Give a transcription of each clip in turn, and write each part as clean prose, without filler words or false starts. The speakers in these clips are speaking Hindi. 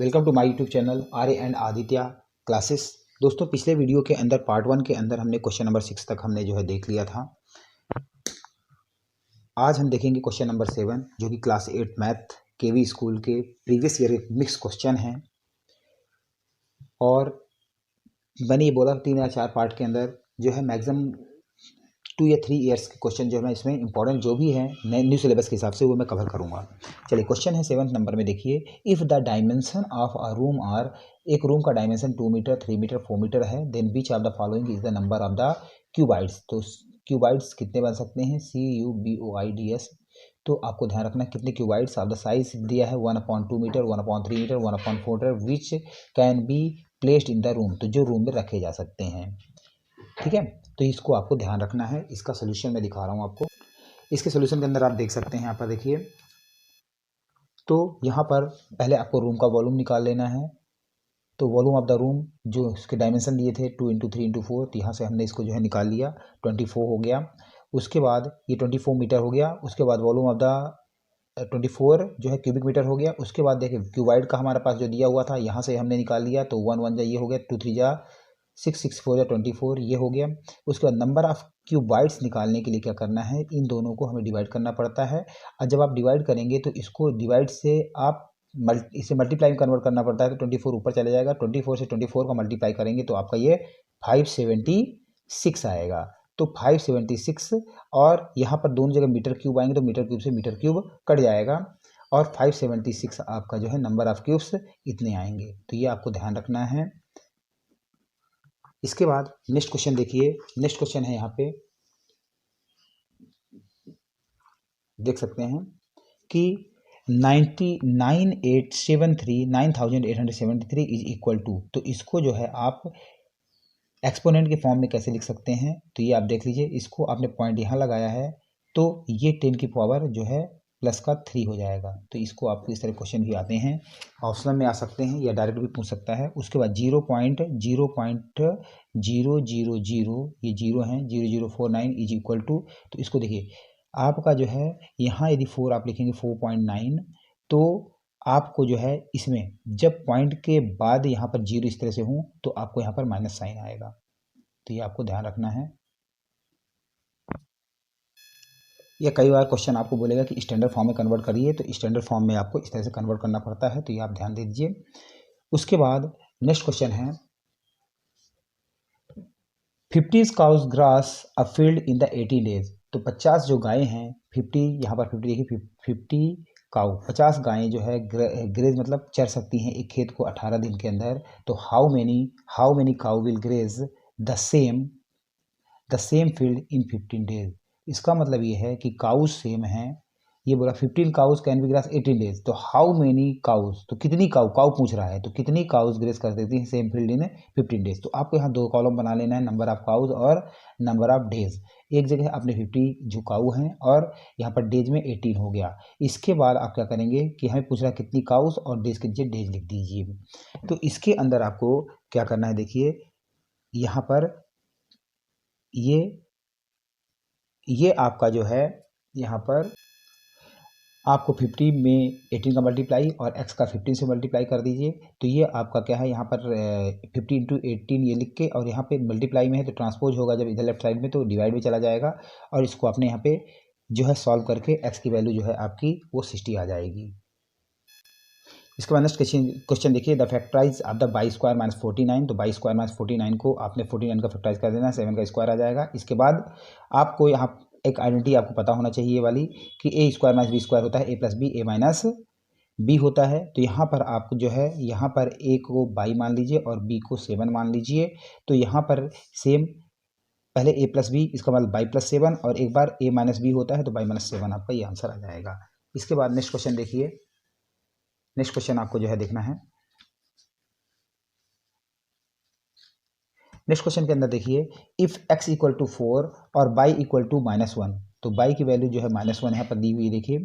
Welcome to my YouTube channel Arya and Aditya classes. दोस्तों, पिछले वीडियो के अंदर पार्ट 1 के अंदर हमने क्वेश्चन नंबर 6 तक हमने जो है देख लिया था। आज हम देखेंगे क्वेश्चन नंबर 7 जो कि क्लास 8 मैथ केवी स्कूल के प्रीवियस ईयर मिक्स क्वेश्चन हैं। और मैंने ये बोला 3 या 4 पार्ट के अंदर जो है मैक्सिमम 2 या 3 ईयर्स के क्वेश्चन जो है मैं इसमें इंपॉर्टेंट जो भी है नए न्यू सिलेबस के हिसाब से वो मैं कवर करूँगा। चलिए, क्वेश्चन है 7 नंबर में। देखिए, if the dimension of a room are, एक रूम का डायमेंशन 2 मीटर, 3 मीटर, 4 मीटर है, then which of the following is the number of the cuboids. तो क्यूबाइड्स कितने बन सकते हैं? CUBOIDS। तो आपको ध्यान रखना कितने क्यूबाइड्स ऑफ द साइज दिया है 1/2 metre, 1/3 metre, 1/4 metre, which can be placed in the room. तो जो रूम में रखे जा सकते हैं, ठीक है। तो इसको आपको ध्यान रखना है। इसका सोल्यूशन मैं दिखा रहा हूँ आपको। इसके सोल्यूशन के अंदर आप देख सकते हैं, यहाँ पर देखिए, तो यहाँ पर पहले आपको रूम का वॉल्यूम निकाल लेना है। तो वॉल्यूम ऑफ द रूम जो इसके डायमेंशन दिए थे 2 × 3 × 4, तो यहाँ से हमने इसको जो है निकाल लिया, 24 हो गया। उसके बाद ये 24 मीटर हो गया। उसके बाद वॉल्यूम ऑफ द 24 जो है क्यूबिक मीटर हो गया। उसके बाद देखिए क्यूबाइड का हमारे पास जो दिया हुआ था यहाँ से हमने निकाल लिया, तो 1 1 जा ये हो गया, 2 3 जा 6 6 4 जा 24 ये हो गया। उसके बाद नंबर ऑफ क्यूबाइड्स निकालने के लिए क्या करना है, इन दोनों को हमें डिवाइड करना पड़ता है। और जब आप डिवाइड करेंगे तो इसको डिवाइड से आप इसे मल्टीप्लाई में कन्वर्ट करना पड़ता है। तो 24 ऊपर चले जाएगा, 24 से 24 का मल्टीप्लाई करेंगे तो आपका ये 576 आएगा। तो 576, और यहाँ पर दोनों जगह मीटर क्यूब आएंगे तो मीटर क्यूब से मीटर क्यूब कट जाएगा, और 576 आपका जो है नंबर ऑफ क्यूब्स इतने आएंगे। तो ये आपको ध्यान रखना है। इसके बाद नेक्स्ट क्वेश्चन देखिए। नेक्स्ट क्वेश्चन है, यहाँ पे देख सकते हैं कि 9873 इज इक्वल टू, तो इसको जो है आप एक्सपोनेंट के फॉर्म में कैसे लिख सकते हैं, तो ये आप देख लीजिए। इसको आपने पॉइंट यहाँ लगाया है तो ये 10 की पावर जो है +3 हो जाएगा। तो इसको आपको इस तरह क्वेश्चन भी आते हैं, ऑप्शन में आ सकते हैं या डायरेक्ट भी पूछ सकता है। उसके बाद 0.000 ये 0 है, 0049 इज इक्वल टू, तो इसको देखिए आपका जो है यहाँ यदि 4 आप लिखेंगे 4.9, तो आपको जो है इसमें जब पॉइंट के बाद यहाँ पर 0 इस तरह से हूँ तो आपको यहाँ पर माइनस साइन आएगा। तो ये आपको ध्यान रखना है। या कई बार क्वेश्चन आपको बोलेगा कि स्टैंडर्ड फॉर्म में कन्वर्ट करिए, तो स्टैंडर्ड फॉर्म में आपको इस तरह से कन्वर्ट करना पड़ता है। तो ये आप ध्यान दे दीजिए। उसके बाद नेक्स्ट क्वेश्चन है 50 cows grass a field in the 80 days. तो 50 जो गायें हैं, 50 यहाँ पर 50 देखिए, 50 काउ 50 गायें जो है ग्रेज मतलब चर सकती हैं एक खेत को 18 दिन के अंदर। तो how many cow will graze the same field in 15 days. इसका मतलब ये है कि काउस सेम है। ये बोला 15 cows can be grass 18 days, तो हाउ मेनी काउस, तो कितनी काउ पूछ रहा है, तो कितनी काउस ग्रेस कर देती हैं सेम फील्ड इन 15 डेज। तो आपको यहाँ 2 कॉलम बना लेना है, नंबर ऑफ काउस और नंबर ऑफ डेज। एक जगह आपने 50 जो काउ हैं और यहाँ पर डेज में 18 हो गया। इसके बाद आप क्या करेंगे कि हमें पूछ रहा है कितनी काउस, और डेज के नीचे डेज लिख दीजिए। तो इसके अंदर आपको क्या करना है, देखिए यहाँ पर ये आपका जो है यहाँ पर आपको 50 में 18 का मल्टीप्लाई और x का 15 से मल्टीप्लाई कर दीजिए। तो ये आपका क्या है, यहाँ पर 50 × 18 ये लिख के, और यहाँ पे मल्टीप्लाई में है तो ट्रांसपोज होगा जब इधर लेफ्ट साइड में, तो डिवाइड में चला जाएगा। और इसको आपने यहाँ पे जो है सॉल्व करके x की वैल्यू जो है आपकी वो 60 आ जाएगी। इसके बाद नेक्स्ट क्वेश्चन देखिए, the factorise of the by square -49। तो बाई स्क्वायर -49 को आपने 49 का फैक्टराइज कर देना, 7 का स्क्वायर आ जाएगा। इसके बाद आपको यहाँ एक आइडेंटिटी आपको पता होना चाहिए ये वाली, कि a स्क्वायर - b स्क्वायर होता है a + b, a - b होता है। तो यहाँ पर आप जो है यहाँ पर a को बाई मान लीजिए और b को 7 मान लीजिए। तो यहाँ पर सेम पहले a + b, इसका मतलब बाई +7, और एक बार a - b होता है तो बाई -7 आपका ये आंसर आ जाएगा। इसके बाद नेक्स्ट क्वेश्चन देखिए। नेक्स्ट क्वेश्चन आपको जो है देखना है। नेक्स्ट क्वेश्चन के अंदर देखिए, इफ x = 4 और y = -1, तो y की वैल्यू जो है -1 यहाँ पर दी हुई देखिए,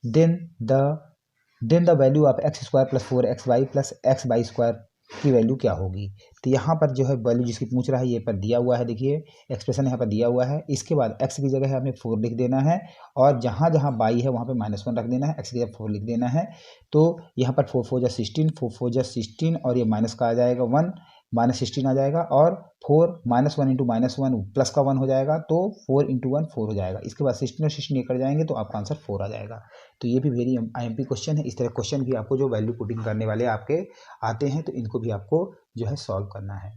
then the value of x² + 4xy + xy² की वैल्यू क्या होगी। तो यहाँ पर जो है वैल्यू जिसकी पूछ रहा है ये पर दिया हुआ है, देखिए एक्सप्रेशन यहाँ पर दिया हुआ है। इसके बाद x की जगह है हमें 4 लिख देना है और जहाँ जहाँ बाई है वहाँ पे -1 रख देना है, x की जगह 4 लिख देना है। तो यहाँ पर 4 4 जा 16, 4 4 जा 16 और ये माइनस का आ जाएगा 1, -16 आ जाएगा और 4 -1 इंटू -1 प्लस का 1 हो जाएगा, तो 4 इंटू 1 4 हो जाएगा। इसके बाद 16 और 16 ये कट जाएंगे तो आपका आंसर 4 आ जाएगा। तो ये भी वेरी IMP क्वेश्चन है। इस तरह क्वेश्चन भी आपको जो वैल्यू पुटिंग करने वाले आपके आते हैं तो इनको भी आपको जो है सॉल्व करना है।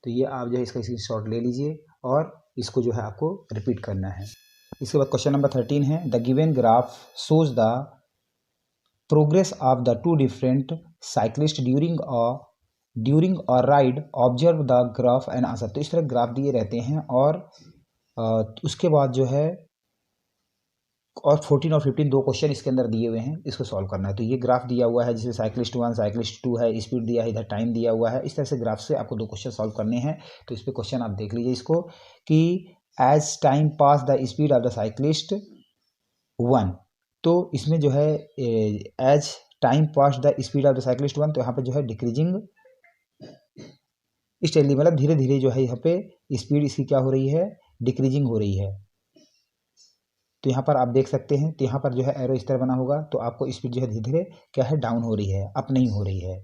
तो ये आप जो है इसका स्क्रीनशॉट ले लीजिए और इसको जो है आपको रिपीट करना है। इसके बाद क्वेश्चन नंबर 13 है, the given graph shows the progress of the two different cyclist during a ride, observe the graph and answer. तो इस तरह ग्राफ दिए रहते हैं और उसके बाद जो है और 14 और 15 दो क्वेश्चन इसके अंदर दिए हुए हैं, इसको सॉल्व करना है। तो ये ग्राफ दिया हुआ है जिसमें साइक्लिस्ट 1 साइक्लिस्ट 2 है, स्पीड दिया है, इधर टाइम दिया हुआ है। इस तरह से ग्राफ से आपको दो क्वेश्चन सॉल्व करने हैं। तो इस पर क्वेश्चन आप देख लीजिए इसको कि as time pass the speed of the cyclist 1। तो इसमें जो है as time pass the speed of the cyclist 1, तो यहाँ पे जो है डिक्रीजिंग स्टेडली, मतलब धीरे धीरे जो है यहाँ पे स्पीड इसकी क्या हो रही है, डिक्रीजिंग हो रही है। तो यहाँ पर आप देख सकते हैं, तो यहाँ पर जो है एरो इस तरह बना होगा, तो आपको स्पीड जो है धीरे धीरे क्या है डाउन हो रही है, अप नहीं हो रही है।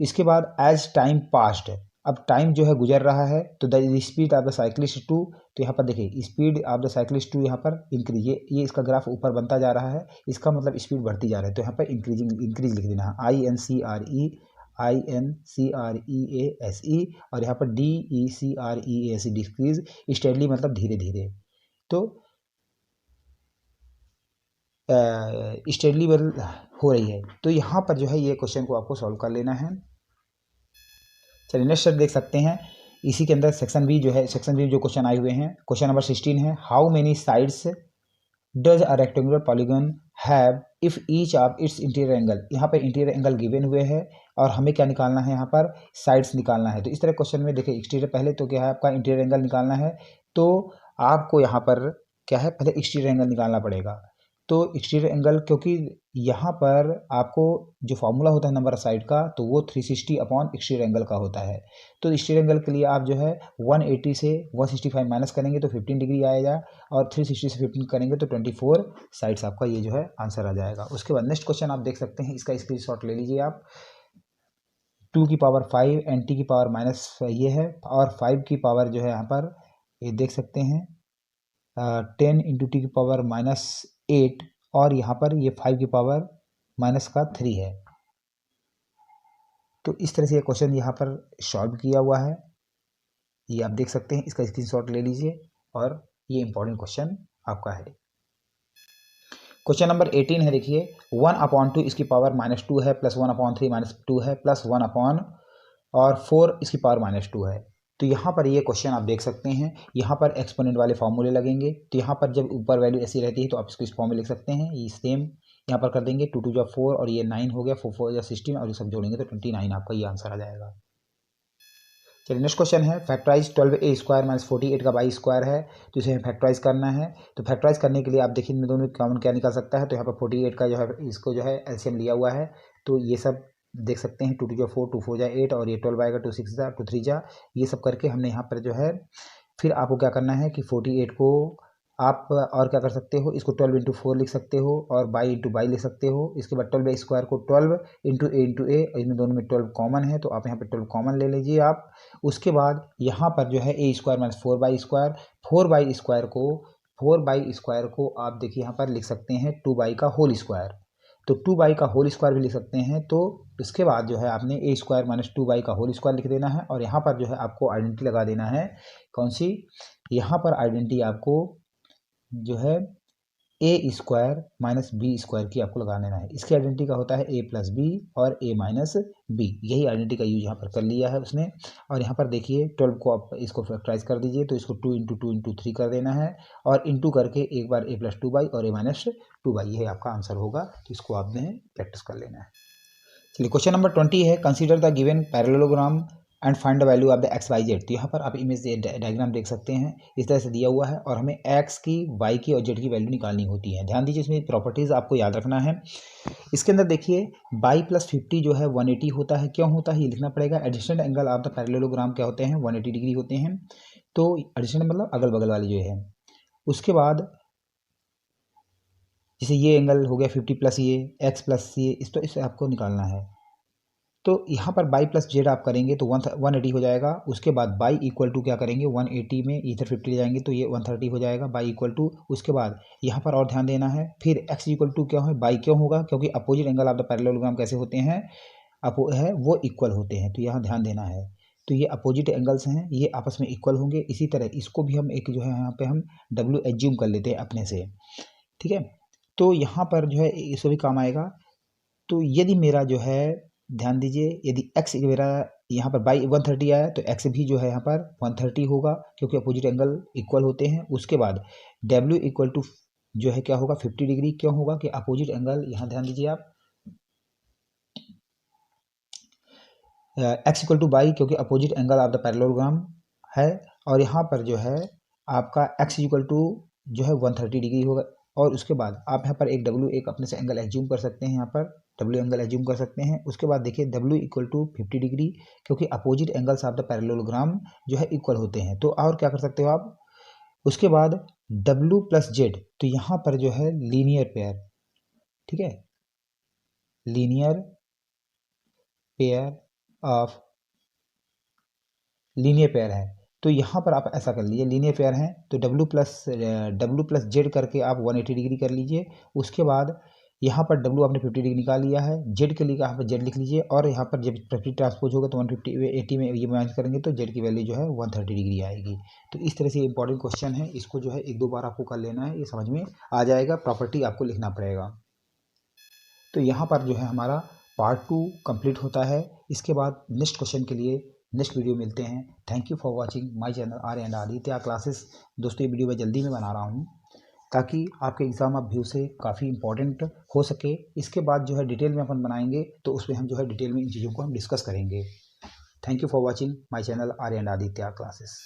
इसके बाद एज टाइम पास्ट, अब टाइम जो है गुजर रहा है, तो the speed of the cyclist 2, तो यहाँ पर देखिए स्पीड ऑफ द साइक्लिस्ट 2 यहाँ पर इंक्रीज, ये इसका ग्राफ ऊपर बनता जा रहा है, इसका मतलब स्पीड बढ़ती जा रही है। तो यहाँ पर इंक्रीज लिख देना है, INCREASE और यहाँ पर DECREASE डिक्रीज, स्टेडली मतलब धीरे धीरे। तो स्टेडली हो रही है। तो यहाँ पर जो है ये क्वेश्चन को आपको सॉल्व कर लेना है। चलिए नेक्स्ट देख सकते हैं, इसी के अंदर सेक्शन बी जो है, सेक्शन बी जो क्वेश्चन आए हुए हैं, क्वेश्चन नंबर 16 है, how many sides does a rectangular polygon have if each of its interior angle. यहाँ पर इंटीरियर एंगल गिवन हुए हैं और हमें क्या निकालना है, यहाँ पर साइड्स निकालना है। तो इस तरह क्वेश्चन में देखिए एक्सटीरियर पहले तो क्या है आपका इंटीरियर एंगल निकालना है, तो आपको यहाँ पर क्या है पहले एक्सटीरियर एंगल निकालना पड़ेगा। तो एक्सटीरियर एंगल, क्योंकि यहाँ पर आपको जो फॉर्मूला होता है नंबर ऑफ साइड का, तो वो 360 अपॉन एक्सटीरियर एंगल का होता है। तो एक्सटीरियर एंगल के लिए आप जो है 180 से 165 माइनस करेंगे तो 15 डिग्री आएगा और 360 से 15 करेंगे तो 24 साइड्स आपका ये जो है आंसर आ जाएगा। उसके बाद नेक्स्ट क्वेश्चन आप देख सकते हैं, इसका स्क्रीनशॉट ले लीजिए आप। 2 की पावर 5 एंड t की पावर माइनस ये है और 5 की पावर जो है यहाँ पर ये देख सकते हैं 10 इंटू टी की पावर -8 और यहाँ पर ये 5 की पावर -3 है। तो इस तरह से ये क्वेश्चन यहाँ पर सॉल्व किया हुआ है, ये आप देख सकते हैं। इसका स्क्रीनशॉट ले लीजिए और ये इंपॉर्टेंट क्वेश्चन आपका है। क्वेश्चन नंबर 18 है, देखिए 1/2 इसकी पावर -2 है, प्लस 1/3 -2 है, प्लस 1 और 4 इसकी पावर -2 है। तो यहाँ पर ये क्वेश्चन आप देख सकते हैं, यहाँ पर एक्सपोनेंट वाले फॉर्मूले लगेंगे। तो यहाँ पर जब ऊपर वैल्यू ऐसी रहती है तो आप इसको इस फॉर्म में लिख सकते हैं, ये सेम यहाँ पर कर देंगे। 2 2 जा 4 और ये 9 हो गया, 4 4 जा 16 और ये सब जोड़ेंगे तो 29 आपका ये आंसर आ जाएगा। चलिए नेक्स्ट क्वेश्चन है, फैक्टराइज 12a स्क्वायर माइनस 48 का बाई स्क्वायर है, तो इसे फैक्टराइज करना है। तो फैक्टराइज करने के लिए आप देखिए इन दोनों कॉमन क्या निकाल सकता है। तो यहाँ पर 48 का जो है इसको जो है एलसीएम लिया हुआ है, तो ये सब देख सकते हैं 2 2 जा 4 2 4 जा 8 और ये 12 आएगा, 2 6 जा 2 3 जा, ये सब करके हमने यहाँ पर जो है फिर आपको क्या करना है कि 48 को आप और क्या कर सकते हो, इसको 12 इंटू 4 लिख सकते हो और बाई इंटू बाई लिख सकते हो। इसके बाद 12 स्क्वायर को 12 इंटू ए, इन दोनों में 12 कॉमन है तो आप यहाँ पे 12 कॉमन ले लीजिए आप। उसके बाद यहाँ पर जो है ए स्क्वायर माइनस 4 स्क्वायर, 4 स्क्वायर को आप देखिए यहाँ पर लिख सकते हैं 2 का होल स्क्वायर, तो 2 का होल स्क्वायर भी लिख सकते हैं। तो इसके बाद जो है आपने ए स्क्वायर माइनस 2 का होल स्क्वायर लिख देना है और यहाँ पर जो है आपको आइडेंटिटी लगा देना है, कौन सी, यहाँ पर आइडेंटिटी आपको जो है ए स्क्वायर माइनस बी स्क्वायर की आपको लगा लेना है। इसकी आइडेंटिटी का होता है ए प्लस बी और ए माइनस बी, यही आइडेंटिटी का यूज यहाँ पर कर लिया है उसने। और यहाँ पर देखिए 12 को आप इसको फैक्टराइज कर दीजिए, तो इसको 2 इंटू 2 इंटू 3 कर देना है और इंटू करके एक बार ए प्लस 2 और ए माइनस 2 यही आपका आंसर होगा। तो इसको आपने प्रैक्टिस कर लेना है। चलिए क्वेश्चन नंबर 20 है, consider the given parallelogram and find the value of the X Y Z. तो यहाँ पर आप इमेज डायग्राम देख सकते हैं, इस तरह से दिया हुआ है और हमें एक्स की, वाई की और जेड की वैल्यू निकालनी होती है। ध्यान दीजिए, इसमें प्रॉपर्टीज़ आपको याद रखना है। इसके अंदर देखिए बाई प्लस 50 जो है 180 होता है। क्यों होता है ये लिखना पड़ेगा। Additional angle of the parallelogram क्या होते हैं, 180 डिग्री होते हैं। तो एडिशनल मतलब अगल बगल वाले जो है। उसके बाद जैसे ये एंगल हो गया 50 प्लस ये, एक्स प्लस ये, इसे आपको निकालना है। तो यहाँ पर बाई प्लस जेड आप करेंगे तो 180 हो जाएगा। उसके बाद बाई इक्वल टू क्या करेंगे, 180 में इधर 50 ले जाएंगे तो ये 130 हो जाएगा, बाई इक्वल टू। उसके बाद यहाँ पर और ध्यान देना है, फिर एक्स इक्वल टू क्या है, बाई क्यों होगा, क्योंकि opposite angle of the parallelogram कैसे होते हैं, वो इक्वल होते हैं। तो यहाँ ध्यान देना है। तो ये अपोजिट एंगल्स हैं, ये आपस में इक्वल होंगे। इसी तरह इसको भी हम एक जो है यहाँ पे हम डब्ल्यू एज्यूम कर लेते हैं अपने से, ठीक है। तो यहाँ पर जो है इसको भी काम आएगा। तो यदि मेरा जो है, ध्यान दीजिए, यदि x मेरा यहाँ पर बाई 130 आया तो x भी जो है यहाँ पर 130 होगा, क्योंकि अपोजिट एंगल इक्वल होते हैं। उसके बाद w इक्वल टू जो है क्या होगा, 50 डिग्री। क्यों होगा कि अपोजिट एंगल, यहाँ ध्यान दीजिए आप, x इक्वल टू बाई, क्योंकि opposite angle of the parallelogram है। और यहाँ पर जो है आपका x इक्वल टू जो है 130 डिग्री होगा। और उसके बाद आप यहाँ पर एक w एक अपने से एंगल एज्यूम कर सकते हैं, यहाँ पर w एंगल एज्यूम कर सकते हैं। उसके बाद देखिए w इक्वल टू 50 डिग्री, क्योंकि opposite angles of the parallelogram जो है इक्वल होते हैं। तो और क्या कर सकते हो आप, उसके बाद w प्लस जेड, तो यहाँ पर जो है लीनियर पेयर, ठीक है, linear pair of, linear pair है। तो यहाँ पर आप ऐसा कर लीजिए, लीनियर पेयर हैं तो w प्लस जेड करके आप 180 डिग्री कर लीजिए। उसके बाद यहाँ पर w आपने 50 डिग्री निकाल लिया है, z के लिए यहाँ पर z लिख लीजिए। और यहाँ पर जब 50 ट्रांसपोज होगा तो 180 में ये माइनस करेंगे तो z की वैल्यू जो है 130 डिग्री आएगी। तो इस तरह से इंपॉर्टेंट क्वेश्चन है, इसको जो है एक दो बार आपको कर लेना है, ये समझ में आ जाएगा। प्रॉपर्टी आपको लिखना पड़ेगा। तो यहाँ पर जो है हमारा पार्ट 2 कंप्लीट होता है। इसके बाद नेक्स्ट क्वेश्चन के लिए नेक्स्ट वीडियो मिलते हैं। Thank you for watching my channel Arya and Aditya classes. दोस्तों ये वीडियो मैं जल्दी में बना रहा हूँ ताकि आपके एग्ज़ाम ऑफ व्यू से काफ़ी इंपॉर्टेंट हो सके। इसके बाद जो है डिटेल में अपन बनाएंगे तो उसमें हम जो है डिटेल में इन चीज़ों को हम डिस्कस करेंगे। Thank you for watching my channel Arya and Aditya classes.